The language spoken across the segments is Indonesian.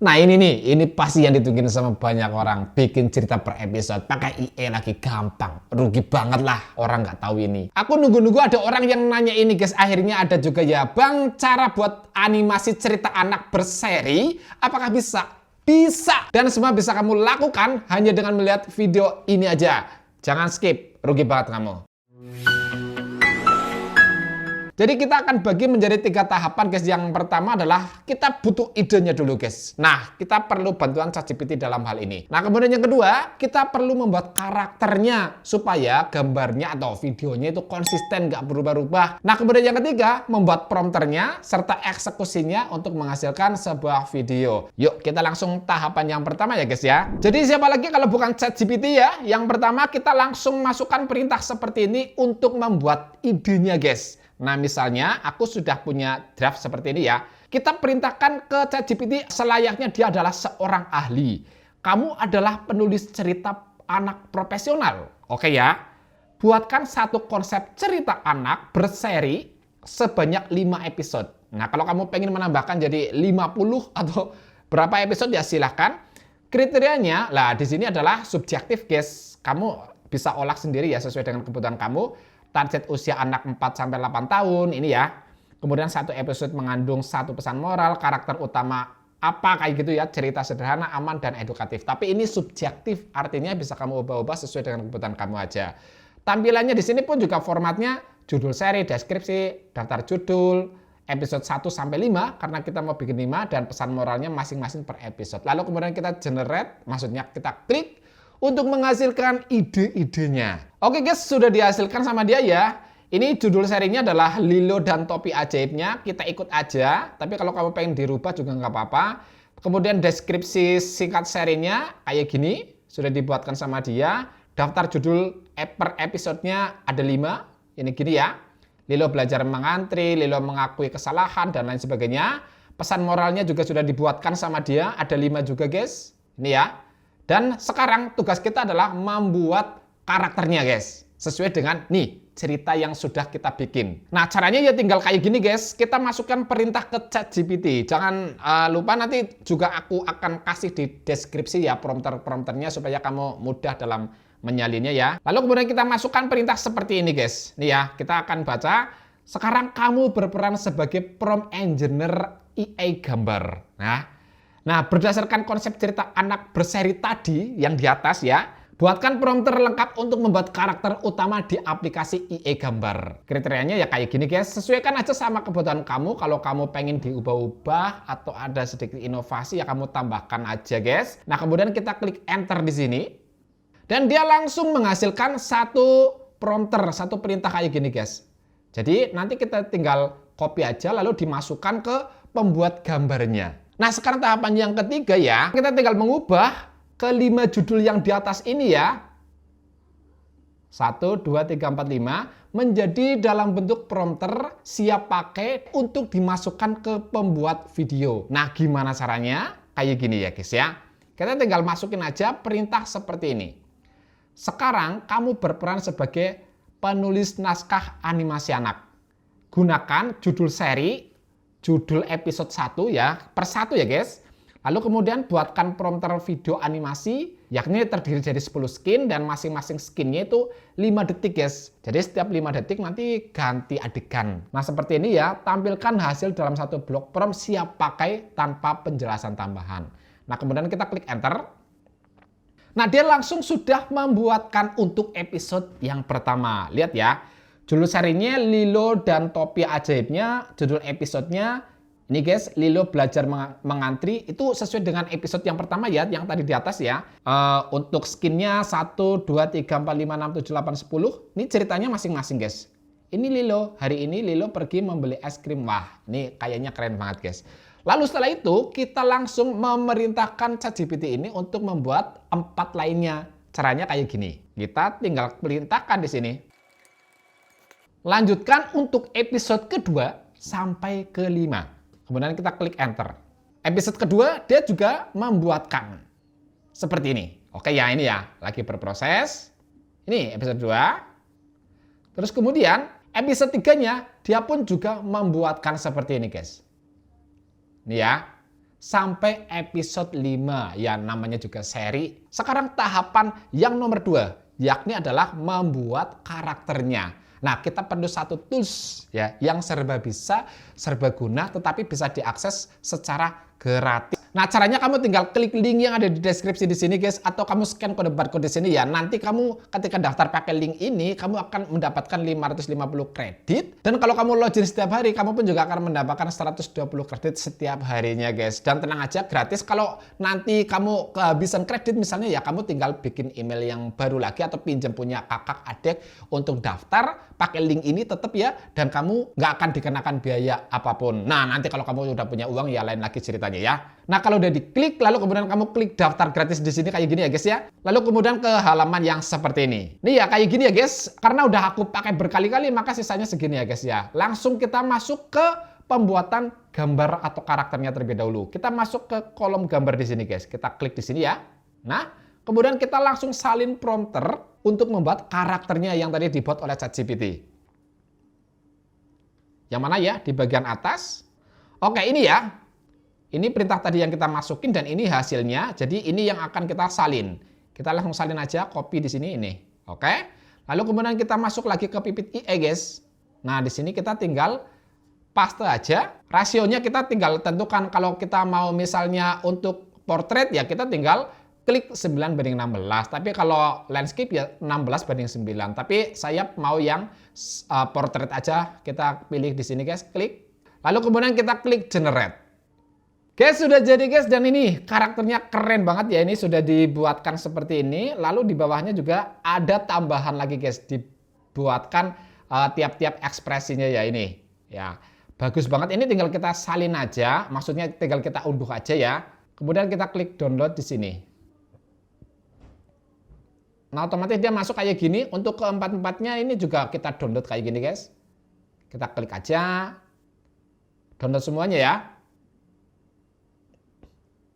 Nah ini nih, ini pasti yang ditungguin sama banyak orang. Bikin cerita per episode pakai IE lagi gampang. Rugi banget lah orang nggak tahu ini. Aku nunggu-nunggu ada orang yang nanya ini guys. Akhirnya ada juga ya. Bang, cara buat animasi cerita anak berseri, apakah bisa? Bisa! Dan semua bisa kamu lakukan hanya dengan melihat video ini aja. Jangan skip, rugi banget kamu. Jadi kita akan bagi menjadi 3 tahapan guys. Yang pertama adalah kita butuh idenya dulu guys. Nah, kita perlu bantuan ChatGPT dalam hal ini. Nah, kemudian yang kedua, kita perlu membuat karakternya supaya gambarnya atau videonya itu konsisten, nggak berubah-ubah. Nah, kemudian yang ketiga, membuat prompternya serta eksekusinya untuk menghasilkan sebuah video. Yuk, kita langsung tahapan yang pertama ya guys ya. Jadi siapa lagi kalau bukan ChatGPT ya? Yang pertama kita langsung masukkan perintah seperti ini untuk membuat idenya guys. Nah, misalnya aku sudah punya draft seperti ini ya. Kita perintahkan ke ChatGPT selayaknya dia adalah seorang ahli. Kamu adalah penulis cerita anak profesional. Oke ya. Buatkan satu konsep cerita anak berseri sebanyak 5 episode. Nah, kalau kamu pengen menambahkan jadi 50 atau berapa episode ya silahkan. Kriterianya, lah di sini adalah subjektif guys. Kamu bisa olah sendiri ya sesuai dengan kebutuhan kamu. Target usia anak 4-8 tahun ini ya. Kemudian satu episode mengandung satu pesan moral, karakter utama apa kayak gitu ya, cerita sederhana, aman dan edukatif. Tapi ini subjektif, artinya bisa kamu ubah-ubah sesuai dengan kebutuhan kamu aja. Tampilannya di sini pun juga formatnya judul seri, deskripsi, daftar judul, episode 1-5 karena kita mau bikin 5 dan pesan moralnya masing-masing per episode. Lalu kemudian kita generate, maksudnya kita klik untuk menghasilkan ide-idenya. Oke guys, sudah dihasilkan sama dia ya. Ini judul serinya adalah Lilo dan Topi Ajaibnya. Kita ikut aja, tapi kalau kamu pengen dirubah juga nggak apa-apa. Kemudian deskripsi singkat serinya kayak gini, sudah dibuatkan sama dia. Daftar judul per episodenya ada 5, ini gini ya. Lilo belajar mengantri, Lilo mengakui kesalahan, dan lain sebagainya. Pesan moralnya juga sudah dibuatkan sama dia, ada 5 juga guys. Ini ya. Dan sekarang tugas kita adalah membuat karakternya guys. Sesuai dengan nih cerita yang sudah kita bikin. Nah caranya ya tinggal kayak gini guys. Kita masukkan perintah ke ChatGPT. Jangan lupa nanti juga aku akan kasih di deskripsi ya prompternya supaya kamu mudah dalam menyalinnya ya. Lalu kemudian kita masukkan perintah seperti ini guys. Nih ya kita akan baca. Sekarang kamu berperan sebagai prompt engineer AI gambar. Nah, berdasarkan konsep cerita anak berseri tadi yang di atas ya, buatkan prompter lengkap untuk membuat karakter utama di aplikasi IE gambar. Kriterianya ya kayak gini guys, sesuaikan aja sama kebutuhan kamu. Kalau kamu pengen diubah-ubah atau ada sedikit inovasi ya kamu tambahkan aja guys. Nah, kemudian kita klik enter di sini. Dan dia langsung menghasilkan satu prompter, satu perintah kayak gini guys. Jadi nanti kita tinggal copy aja lalu dimasukkan ke pembuat gambarnya. Nah sekarang tahapan yang ketiga ya, kita tinggal mengubah ke 5 judul yang di atas ini ya. 1, 2, 3, 4, 5 menjadi dalam bentuk prompter siap pakai untuk dimasukkan ke pembuat video. Nah gimana caranya? Kayak gini ya guys ya. Kita tinggal masukin aja perintah seperti ini. Sekarang kamu berperan sebagai penulis naskah animasi anak. Gunakan judul seri, judul episode 1 ya, per 1 ya guys. Lalu kemudian buatkan prompter video animasi, yakni terdiri dari 10 skin dan masing-masing skinnya itu 5 detik guys. Jadi setiap 5 detik nanti ganti adegan. Nah seperti ini ya, tampilkan hasil dalam satu blok prompt siap pakai tanpa penjelasan tambahan. Nah kemudian kita klik enter. Nah dia langsung sudah membuatkan untuk episode yang pertama. Lihat ya. Judul serinya Lilo dan Topi Ajaibnya, judul episodenya ini guys, Lilo belajar mengantri, itu sesuai dengan episode yang pertama ya, yang tadi di atas ya. Untuk skinnya 1, 2, 3, 4, 5, 6, 7, 8, 10, ini ceritanya masing-masing guys. Ini Lilo, hari ini Lilo pergi membeli es krim, wah ini kayaknya keren banget guys. Lalu setelah itu kita langsung memerintahkan ChatGPT ini untuk membuat 4 lainnya. Caranya kayak gini, kita tinggal perintahkan di sini. Lanjutkan untuk episode kedua sampai ke-5. Kemudian kita klik enter. Episode kedua dia juga membuatkan seperti ini. Oke ya ini ya, lagi berproses. Ini episode 2. Terus kemudian episode 3-nya dia pun juga membuatkan seperti ini guys. Ini ya. sampai episode 5. Ya namanya juga seri. Sekarang tahapan yang nomor 2, yakni adalah membuat karakternya. Nah, kita perlu satu tools ya yang serba bisa, serba guna, tetapi bisa diakses secara gratis. Nah, caranya kamu tinggal klik link yang ada di deskripsi di sini, guys, atau kamu scan kode barcode di sini ya. Nanti kamu ketika daftar pakai link ini, kamu akan mendapatkan 550 kredit. Dan kalau kamu login setiap hari, kamu pun juga akan mendapatkan 120 kredit setiap harinya, guys. Dan tenang aja, gratis. Kalau nanti kamu kehabisan kredit misalnya ya, kamu tinggal bikin email yang baru lagi atau pinjam punya kakak adik untuk daftar pakai link ini tetap ya, dan kamu nggak akan dikenakan biaya apapun. Nah, nanti kalau kamu udah punya uang ya lain lagi ceritanya ya. Nah, kalau udah diklik, lalu kemudian kamu klik daftar gratis di sini kayak gini ya guys ya. Lalu kemudian ke halaman yang seperti ini. Nih ya kayak gini ya guys. Karena udah aku pakai berkali-kali maka sisanya segini ya guys ya. Langsung kita masuk ke pembuatan gambar atau karakternya terlebih dahulu. Kita masuk ke kolom gambar di sini guys. Kita klik di sini ya. Nah, kemudian kita langsung salin prompter untuk membuat karakternya yang tadi dibuat oleh ChatGPT. Yang mana ya? Di bagian atas. Oke, ini ya. Ini perintah tadi yang kita masukin dan ini hasilnya. Jadi ini yang akan kita salin. Kita langsung salin aja, copy di sini ini. Oke. Lalu kemudian kita masuk lagi ke pipit IE guys. Nah, di sini kita tinggal paste aja. Rasionya kita tinggal tentukan. Kalau kita mau misalnya untuk portrait ya kita tinggal klik 9:16. Tapi kalau landscape ya 16:9. Tapi saya mau yang portrait aja. Kita pilih di sini guys, klik. Lalu kemudian kita klik generate. Guys, sudah jadi guys, dan ini karakternya keren banget ya. Ini sudah dibuatkan seperti ini. Lalu di bawahnya juga ada tambahan lagi guys, dibuatkan tiap-tiap ekspresinya ya ini. Ya, bagus banget. Ini tinggal kita salin aja, maksudnya tinggal kita unduh aja ya. Kemudian kita klik download di sini. Nah, otomatis dia masuk kayak gini. Untuk keempat-empatnya ini juga kita download kayak gini guys. Kita klik aja. Download semuanya ya.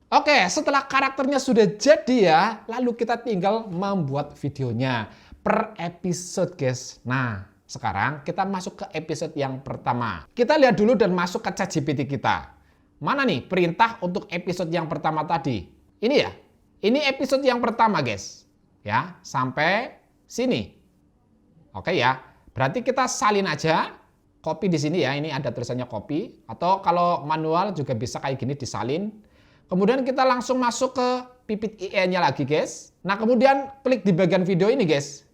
Oke, setelah karakternya sudah jadi ya, lalu kita tinggal membuat videonya per episode guys. Nah, sekarang kita masuk ke episode yang pertama. Kita lihat dulu dan masuk ke ChatGPT kita. Mana nih perintah untuk episode yang pertama tadi? Ini ya, ini episode yang pertama guys. Ya, sampai sini. Oke ya, berarti kita salin aja, copy di sini ya, ini ada tulisannya copy. Atau kalau manual juga bisa kayak gini disalin. Kemudian kita langsung masuk ke pipit IE-nya lagi guys. Nah kemudian klik di bagian video ini guys.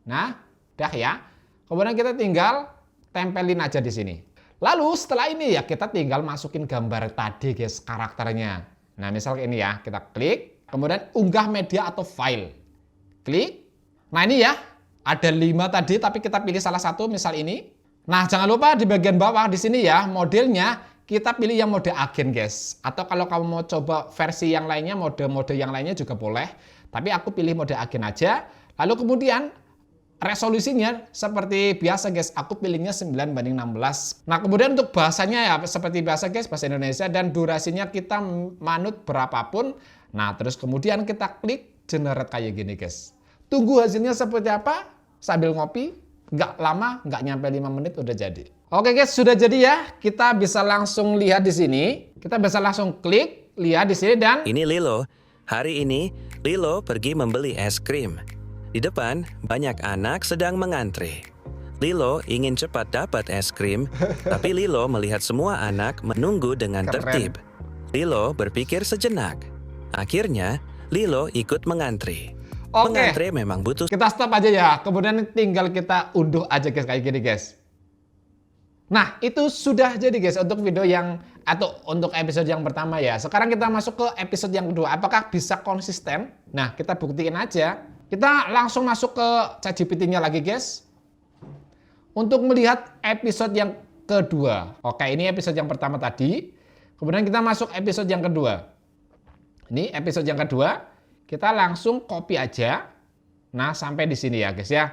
Nah, udah ya. Kemudian kita tinggal tempelin aja di sini. Lalu setelah ini ya kita tinggal masukin gambar tadi guys, karakternya. Nah misal ini ya, kita klik. Kemudian unggah media atau file. Klik. Nah ini ya, ada 5 tadi tapi kita pilih salah satu, misal ini. Nah jangan lupa di bagian bawah di sini ya, modelnya kita pilih yang mode agen guys. Atau kalau kamu mau coba versi yang lainnya, mode-mode yang lainnya juga boleh. Tapi aku pilih mode agen aja. Lalu kemudian resolusinya seperti biasa guys. Aku pilihnya 9:16. Nah kemudian untuk bahasanya ya seperti biasa guys, bahasa Indonesia. Dan durasinya kita manut berapapun. Nah terus kemudian kita klik generate kayak gini guys. Tunggu hasilnya seperti apa sambil ngopi. Nggak lama, nggak nyampe 5 menit udah jadi. Oke guys, sudah jadi ya. Kita bisa langsung lihat di sini. Kita bisa langsung klik, lihat di sini dan ini Lilo. Hari ini Lilo pergi membeli es krim. Di depan banyak anak sedang mengantre. Lilo ingin cepat dapat es krim, tapi Lilo melihat semua anak menunggu dengan tertib. Lilo berpikir sejenak. Akhirnya Lilo ikut mengantre. oke. Mengantre memang butuh. Kita stop aja ya. Kemudian tinggal kita unduh aja guys kayak gini guys. Nah, itu sudah jadi guys untuk video yang atau untuk episode yang pertama ya. Sekarang kita masuk ke episode yang kedua. Apakah bisa konsisten? Nah, kita buktiin aja. Kita langsung masuk ke ChatGPT-nya lagi guys. Untuk melihat episode yang kedua. Oke, ini episode yang pertama tadi. Kemudian kita masuk episode yang kedua. Ini episode yang kedua. Kita langsung copy aja. Nah, sampai di sini ya guys ya.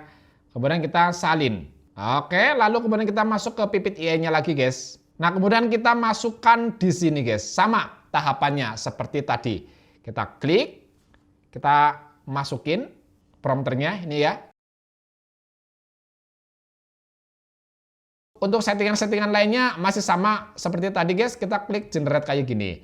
Kemudian kita salin. Oke, lalu kemudian kita masuk ke pipit IE-nya lagi guys. Nah, kemudian kita masukkan di sini guys. Sama tahapannya seperti tadi. Kita klik, kita masukin prompternya ini ya. Untuk settingan-settingan lainnya masih sama seperti tadi guys. Kita klik generate kayak gini.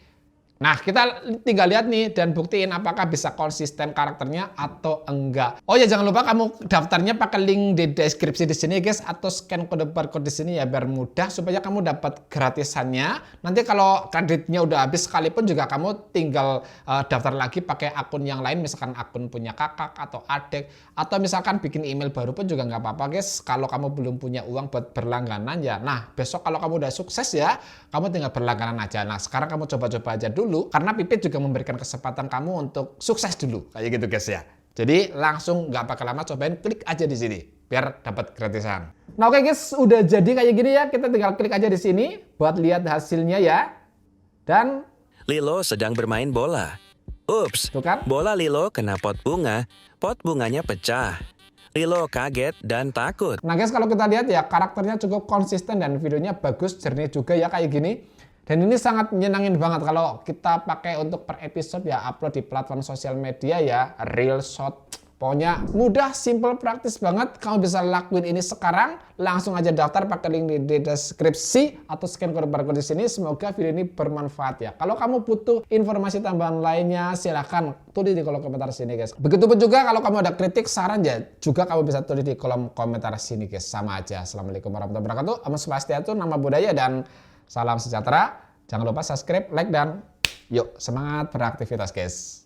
Nah, kita tinggal lihat nih dan buktiin apakah bisa konsisten karakternya atau enggak. Oh ya, jangan lupa kamu daftarnya pakai link di deskripsi di sini guys, atau scan kode barcode di sini ya biar mudah supaya kamu dapat gratisannya. Nanti kalau kreditnya udah habis sekalipun juga kamu tinggal daftar lagi pakai akun yang lain, misalkan akun punya kakak atau adik, atau misalkan bikin email baru pun juga nggak apa-apa guys. Kalau kamu belum punya uang buat berlangganan ya. Nah, besok kalau kamu udah sukses ya, kamu tinggal berlangganan aja. Nah, sekarang kamu coba-coba aja dulu, karena Pipit juga memberikan kesempatan kamu untuk sukses dulu, kayak gitu guys ya. Jadi langsung nggak pakai lama, cobain klik aja di sini biar dapat gratisan. Nah oke guys, udah jadi kayak gini ya, kita tinggal klik aja di sini buat lihat hasilnya ya. Dan Lilo sedang bermain bola. Ups, tuh kan? bola Lilo kena pot bunganya pecah. Lilo kaget dan takut. Nah guys, kalau kita lihat ya, karakternya cukup konsisten dan videonya bagus, jernih juga ya kayak gini. Dan ini sangat nyenangin banget kalau kita pakai untuk per episode ya, upload di platform sosial media ya, real shot. Pokoknya mudah, simple, praktis banget. Kamu bisa lakuin ini sekarang. Langsung aja daftar pakai link di deskripsi atau scan kode barcode di sini. Semoga video ini bermanfaat ya. Kalau kamu butuh informasi tambahan lainnya, silahkan tulis di kolom komentar sini guys. Begitupun juga kalau kamu ada kritik, saran ya, juga kamu bisa tulis di kolom komentar sini guys. Sama aja. Assalamualaikum warahmatullahi wabarakatuh. Om Swastiastu, nama budaya dan salam sejahtera. Jangan lupa subscribe, like, dan yuk semangat beraktivitas guys.